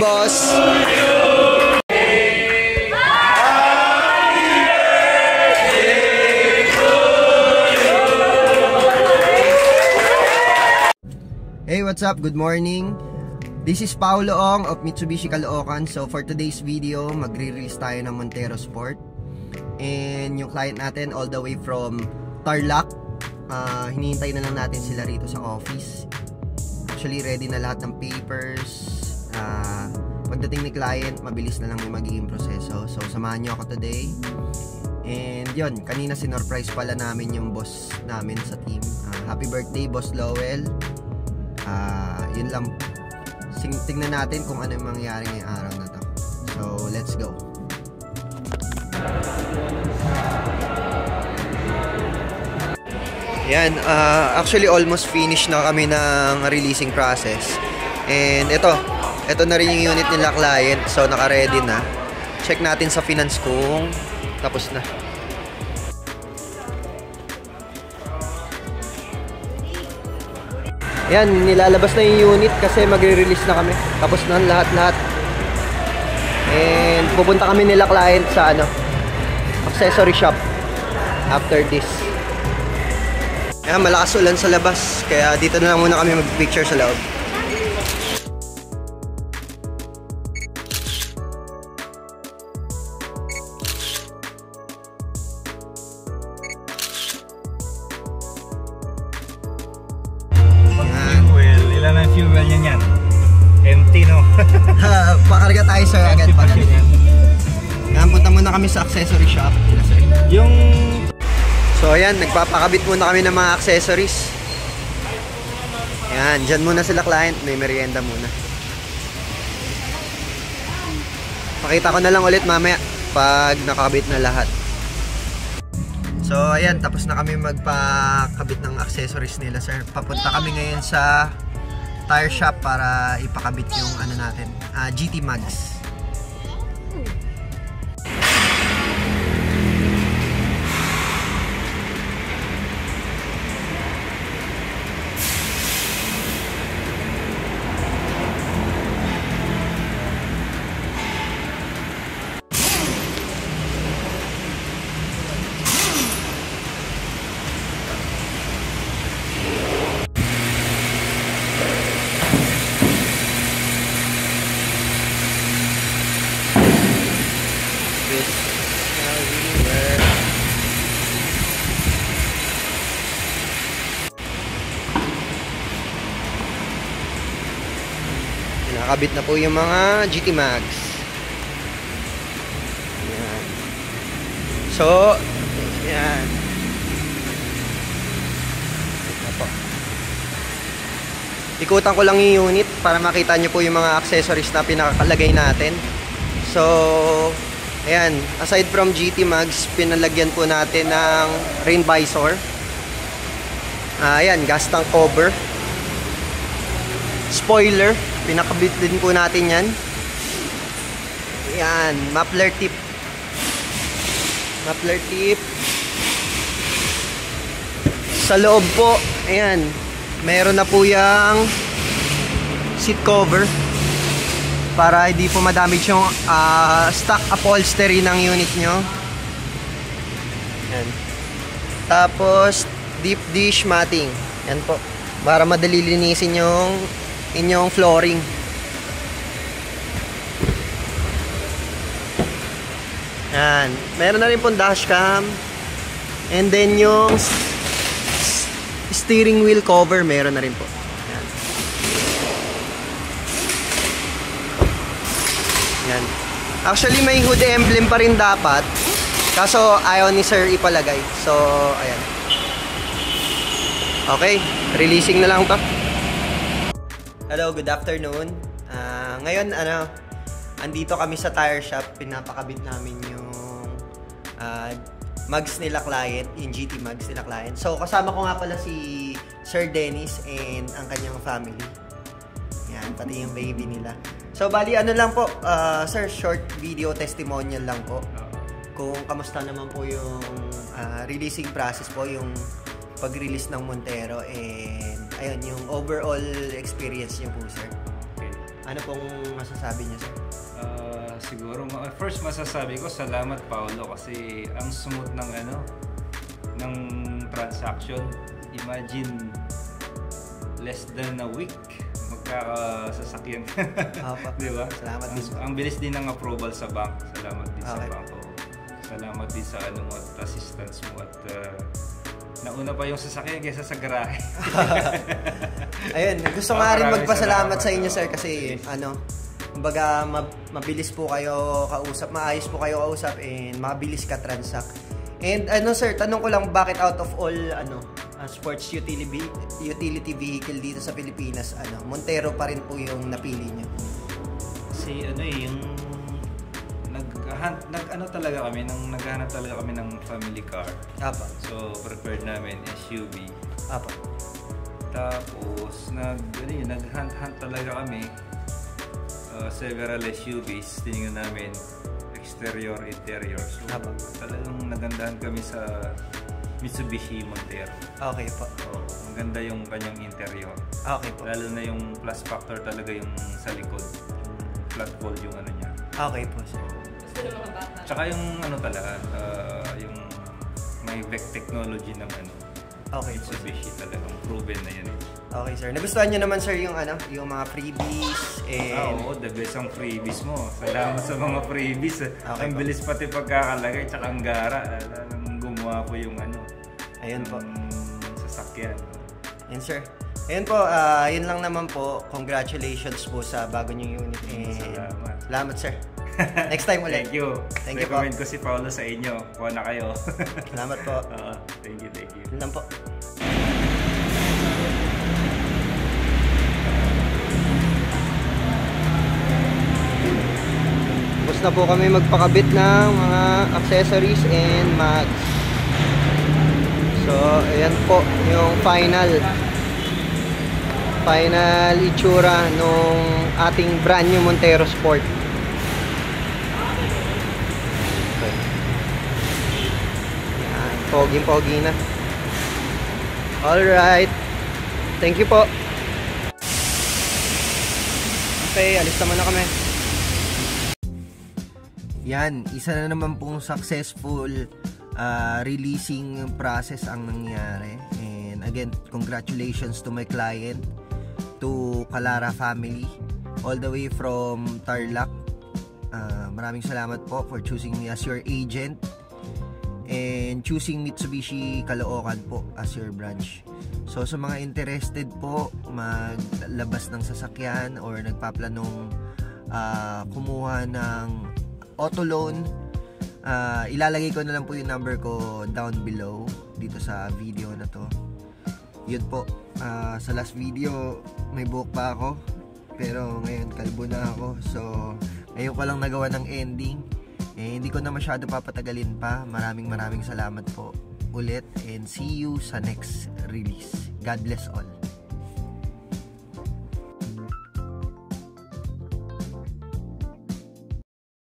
boss. Hey, what's up? Good morning. This is Paulo Ong of Mitsubishi Caloocan. So for today's video, magre-release tayo ng Montero Sport. And yung client natin all the way from Tarlac. Hinihintay na lang natin sila rito sa office. Actually, ready na lahat ng papers. Pagdating ni client, mabilis na lang yung magiging proseso. So samahan nyo ako today. And yun, kanina sinurprise pala namin yung boss namin sa team. Happy birthday, Boss Lowell. Yun lang. Tingnan natin kung ano yung mangyayari ngayong araw na to. So, let's go. Yan, actually almost finished na kami ng releasing process. And ito na rin yung unit nila client. So, naka-ready na. Check natin sa finance kung tapos na. Yan, nilalabas na yung unit kasi magre-release na kami. Tapos na lahat-lahat. And pupunta kami nila client sa accessory shop after this. Yan, malakas ulan sa labas. Kaya dito na lang muna kami mag-picture sa loob. Fuel yan. Empty, no? Pakarga tayo, sir, agad pa. Yan, punta muna kami sa accessory shop. So, ayan, nagpapakabit muna kami ng mga accessories. Yan, dyan muna sila client. May merienda muna. Pakita ko na lang ulit mamaya pag nakakabit na lahat. So, ayan, tapos na kami magpakabit ng accessories nila, sir. Papunta kami ngayon sa tire shop para ipakabit yung natin, GT Mags. Nakakabit na po yung mga GT Mags. Ayan. So, ayan. Ikutan ko lang yung unit para makita nyo po yung mga accessories na pinakalagay natin. So, ayan. Aside from GT Mags, pinalagyan po natin ng rain visor. Ayan, gas tank cover. Spoiler. Pinakabit din po natin yan. Yan, muffler tip. Muffler tip. Sa loob po, ayan, meron na po yung seat cover para hindi po madamage yung stock upholstery ng unit nyo. Yan. Tapos, deep dish matting. Yan po. Para madali linisin yung inyong flooring. Yan. Meron na rin pong dashcam. And then yung steering wheel cover meron na rin po. Yan. Yan. Actually may hood emblem pa rin dapat. Kaso ayaw ni sir ipalagay. So ayan. Okay. Releasing na lang to. Hello, good afternoon. Ngayon, andito kami sa tire shop. Pinapakabit namin yung mags nila client, yung GT Mags nila client. So, kasama ko nga pala si Sir Dennis and ang kanyang family. Yan, pati yung baby nila. So, bali, lang po, sir, short video testimonial lang po. Kung kamusta naman po yung releasing process po, yung pag-release ng Montero and ayun, yung overall experience niyo po, sir. Okay. Ano pong masasabi niyo, sir? Siguro first masasabi ko salamat Paolo kasi ang smooth ng ng transaction. Imagine less than a week magkakasasakyan. Di ba? Salamat din. Ang bilis din ng approval sa bank. Salamat din sa banko. Salamat din sa at assistance mo at nauna pa yung sasakyan kaysa sa garahe. Ayun, gusto nga rin magpasalamat sa inyo, sir, kasi kumbaga mabilis po kayo kausap, maayos po kayo kausap, and mabilis ka transact. And sir, tanong ko lang, bakit out of all sports utility vehicle dito sa Pilipinas, Montero pa rin po yung napili niyo? Kasi yung naghanap talaga kami ng family car. Apa. So prepared namin SUV. Apa. Tapos naghunt talaga kami several SUVs, tinignan namin exterior, interior. So talagang nagandahan kami sa Mitsubishi Montero. Okay po. Maganda yung kanyang interior. Okay po. Lalo na yung plus factor talaga yung sa likod. Flat fold yung niya. Okay po, sir. Tsaka yung talaga, yung may VEC technology ng okay, Mitsubishi talagang proven na yan. Okay, sir. Nagustuhan niyo naman, sir, yung yung mga freebies and oo, the best ang freebies mo. Salamat sa mga freebies. Okay, ang bilis pati pagkakalagay, tsaka ang gara. Gumawa po yung ayun po. Sasakyan. Ayun, sir. Ayun po, yun lang naman po. Congratulations po sa bago niyong unit. Salamat. Salamat, sir. Next time ulit. Thank you. Thank you po. Recommend ko si Paolo sa inyo. Kuha na kayo. Salamat po. Thank you. Yun lang po. Tapos na po kami magpakabit ng mga accessories and mags. So, ayan po yung final itsura nung ating brand new Montero Sport. Okay. Yan, pogi na. Alright. Thank you po. Okay, alis naman na kami. Yan, isa na naman pong successful releasing process ang nangyari. And again, congratulations to my client, to Calara family, all the way from Tarlac. Maraming salamat po for choosing me as your agent and choosing Mitsubishi Caloocan po as your branch. So sa mga interested po maglabas ng sasakyan or nagpaplanong kumuha ng auto loan, ilalagay ko na lang po yung number ko down below dito sa video na to. Yun po, sa last video may buhok pa ako, pero ngayon kalbo na ako. So ngayon ko lang nagawa ng ending, hindi ko na masyado papatagalin pa. Maraming salamat po ulit, and see you sa next release. God bless all.